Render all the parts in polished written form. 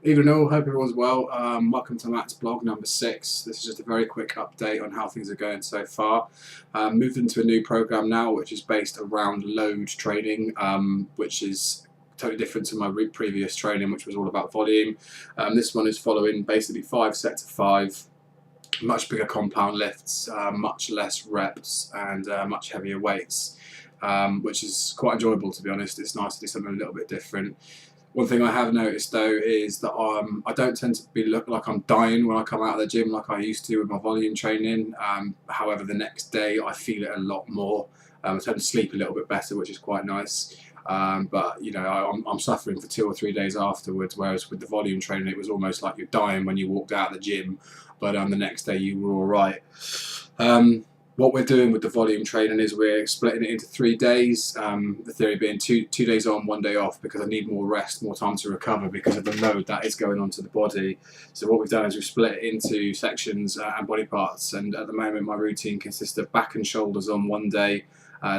Evening all, hope everyone's well. Welcome to Matt's blog number 6. This is just a very quick update on how things are going so far. Moved into a new program now which is based around load training, which is totally different to my previous training, which was all about volume. This one is following basically 5 sets of 5, much bigger compound lifts, much less reps and much heavier weights, which is quite enjoyable, to be honest. It's nice to do something a little bit different. One thing I have noticed though is that I don't tend to look like I'm dying when I come out of the gym like I used to with my volume training. However, the next day I feel it a lot more. I tend to sleep a little bit better, which is quite nice. But you know, I'm suffering for 2 or 3 days afterwards, whereas with the volume training it was almost like you're dying when you walked out of the gym, but the next day you were all right. What we're doing with the volume training is we're splitting it into 3 days, the theory being two days on, 1 day off, because I need more rest, more time to recover because of the load that is going onto the body. So what we've done is we've split it into sections and body parts, and at the moment my routine consists of back and shoulders on 1 day,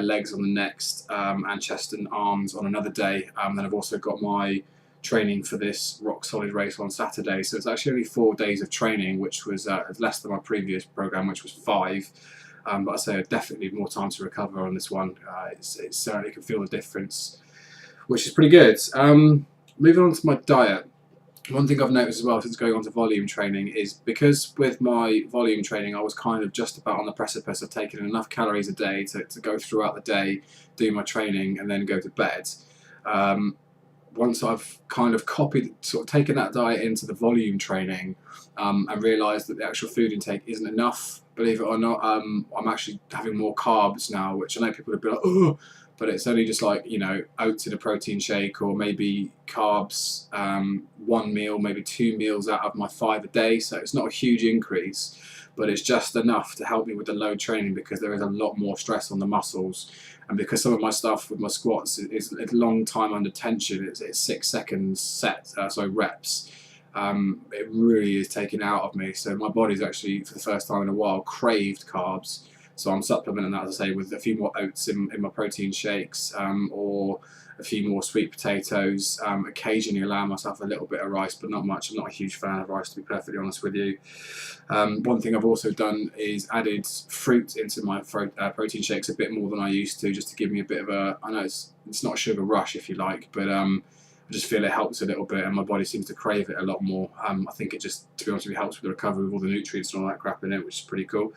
legs on the next, and chest and arms on another day. Then I've also got my training for this rock solid race on Saturday, so it's actually only 4 days of training, which was less than my previous program, which was 5. But I say definitely more time to recover on this one. It certainly can feel the difference, which is pretty good. Moving on to my diet. One thing I've noticed as well since going on to volume training is because with my volume training I was kind of just about on the precipice of taking enough calories a day to go throughout the day, do my training and then go to bed. Once I've kind of taken that diet into the volume training and realised that the actual food intake isn't enough, believe it or not, I'm actually having more carbs now, which I know people would be like, oh, but it's only just like, you know, oats in a protein shake, or maybe carbs, 1 meal, maybe 2 meals out of my 5 a day, so it's not a huge increase, but it's just enough to help me with the load training because there is a lot more stress on the muscles. And because some of my stuff with my squats is a long time under tension, it's 6 seconds set, reps. It really is taken out of me. So my body's actually, for the first time in a while, craved carbs. So I'm supplementing that, as I say, with a few more oats in my protein shakes, or a few more sweet potatoes. Occasionally allow myself a little bit of rice, but not much. I'm not a huge fan of rice, to be perfectly honest with you. One thing I've also done is added fruit into my protein shakes a bit more than I used to, just to give me a bit of a, I know it's not a sugar rush if you like, but I just feel it helps a little bit and my body seems to crave it a lot more. I think it just, to be honest with you, helps with the recovery with all the nutrients and all that crap in it, which is pretty cool.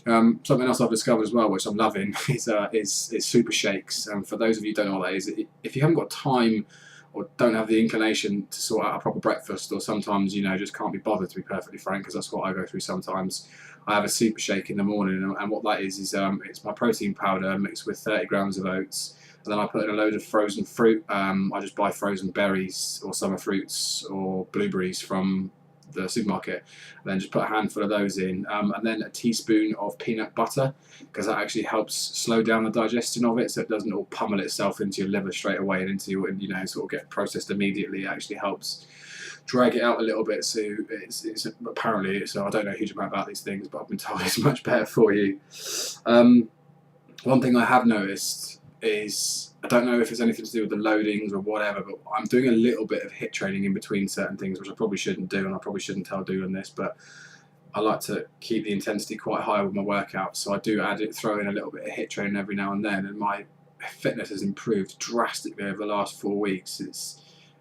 Something else I've discovered as well, which I'm loving, is super shakes. For those of you who don't know what that is, if you haven't got time or don't have the inclination to sort out a proper breakfast, or sometimes, you know, just can't be bothered, to be perfectly frank, because that's what I go through sometimes, I have a super shake in the morning, and what that is it's my protein powder mixed with 30 grams of oats, and then I put in a load of frozen fruit. I just buy frozen berries or summer fruits or blueberries from the supermarket, and then just put a handful of those in, and then a teaspoon of peanut butter, because that actually helps slow down the digestion of it, so it doesn't all pummel itself into your liver straight away and into your, you know, sort of get processed immediately. It actually helps drag it out a little bit. So it's apparently, so I don't know a huge amount about these things, but I've been told it's much better for you. One thing I have noticed is, I don't know if it's anything to do with the loadings or whatever, but I'm doing a little bit of HIIT training in between certain things, which I probably shouldn't do, and I probably shouldn't tell doing this, but I like to keep the intensity quite high with my workouts, so I do throw in a little bit of HIIT training every now and then, and my fitness has improved drastically over the last 4 weeks.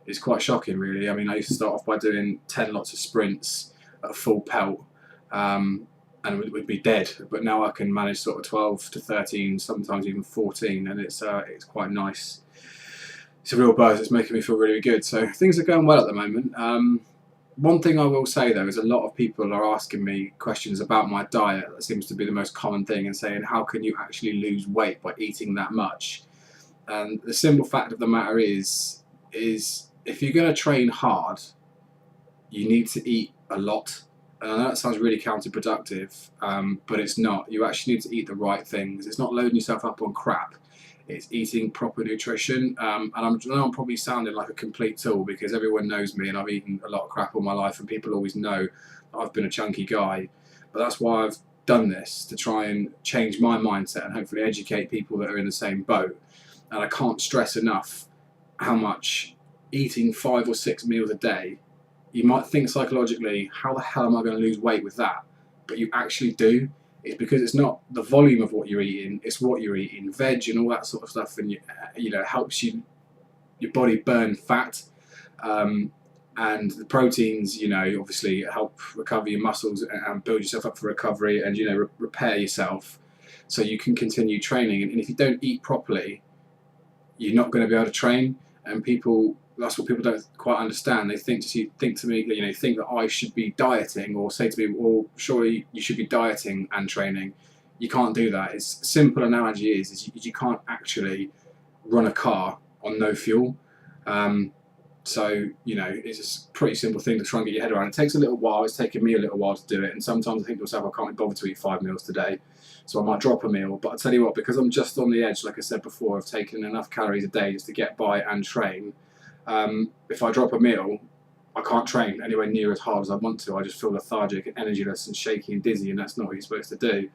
It's quite shocking, really. I mean, I used to start off by doing 10 lots of sprints at full pelt, and would be dead, but now I can manage sort of 12 to 13, sometimes even 14, and it's quite nice. It's a real buzz. It's making me feel really good, so things are going well at the moment. One thing I will say though is a lot of people are asking me questions about my diet. That seems to be the most common thing, and saying, how can you actually lose weight by eating that much? And the simple fact of the matter is if you're going to train hard, you need to eat a lot. And I know that sounds really counterproductive, but it's not. You actually need to eat the right things. It's not loading yourself up on crap. It's eating proper nutrition. And I know I'm probably sounding like a complete tool because everyone knows me and I've eaten a lot of crap all my life, and people always know that I've been a chunky guy. But that's why I've done this, to try and change my mindset and hopefully educate people that are in the same boat. And I can't stress enough how much eating 5 or 6 meals a day you might think psychologically, how the hell am I going to lose weight with that? But you actually do. It's because it's not the volume of what you're eating, it's what you're eating, veg and all that sort of stuff, and you know, helps your body burn fat. And the proteins, you know, obviously help recover your muscles and build yourself up for recovery, and, you know, repair yourself so you can continue training. And if you don't eat properly, you're not going to be able to train. And that's what people don't quite understand. They think to me, you know, think that I should be dieting, or say to me, well, surely you should be dieting and training. You can't do that. It's simple analogy is you can't actually run a car on no fuel. So, you know, it's a pretty simple thing to try and get your head around. It takes a little while. It's taken me a little while to do it. And sometimes I think to myself, I can't be bothered to eat 5 meals today, so I might drop a meal. But I tell you what, because I'm just on the edge, like I said before, of taking enough calories a day just to get by and train, if I drop a meal, I can't train anywhere near as hard as I want to. I just feel lethargic and energyless and shaky and dizzy, and that's not what you're supposed to do.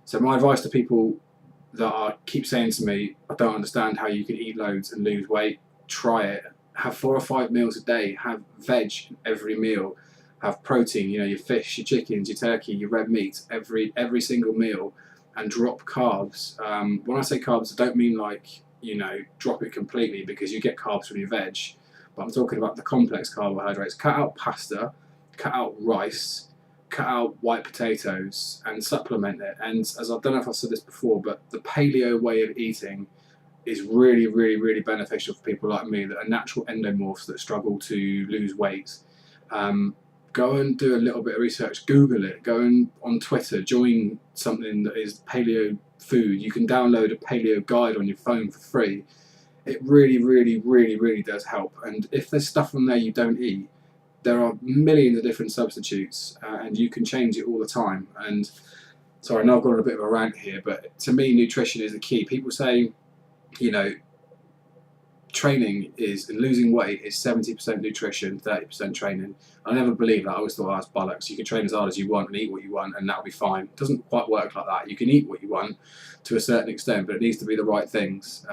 So my advice to people that keep saying to me, I don't understand how you can eat loads and lose weight, try it. Have 4 or 5 meals a day, have veg every meal, have protein, you know, your fish, your chickens, your turkey, your red meat, every single meal, and drop carbs. When I say carbs, I don't mean like, you know, drop it completely, because you get carbs from your veg, but I'm talking about the complex carbohydrates. Cut out pasta, cut out rice, cut out white potatoes, and supplement it. And as I don't know if I've said this before, but the paleo way of eating is really, really, really beneficial for people like me that are natural endomorphs that struggle to lose weight. Go and do a little bit of research, Google it, go on Twitter, join something that is paleo food. You can download a paleo guide on your phone for free. It really, really, really, really does help. And if there's stuff on there you don't eat, there are millions of different substitutes, and you can change it all the time. And sorry, I know I've got on a bit of a rant here, but to me, nutrition is the key. People say, you know, training and losing weight is 70% nutrition, 30% training. I never believed that. I always thought, oh, that's bollocks. You can train as hard as you want and eat what you want, and that'll be fine. It doesn't quite work like that. You can eat what you want to a certain extent, but it needs to be the right things.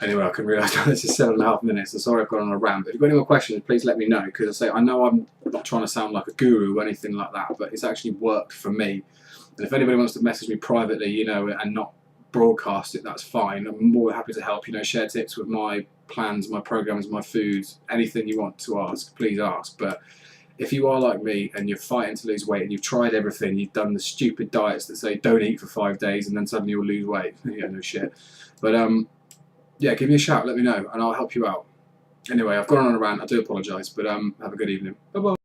Anyway, I can realise this is 7.5 minutes, so sorry I've gone on a rant. But if you've got any more questions, please let me know, because I know I'm not trying to sound like a guru or anything like that, but it's actually worked for me. And if anybody wants to message me privately, you know, and not broadcast it, that's fine. I'm more happy to help, you know, share tips with my plans, my programs, my foods, anything you want to ask, please ask. But if you are like me and you're fighting to lose weight and you've tried everything, you've done the stupid diets that say don't eat for 5 days and then suddenly you'll lose weight, yeah, no shit. But yeah, give me a shout, let me know, and I'll help you out. Anyway, I've gone on a rant, I do apologise, but have a good evening. Bye bye.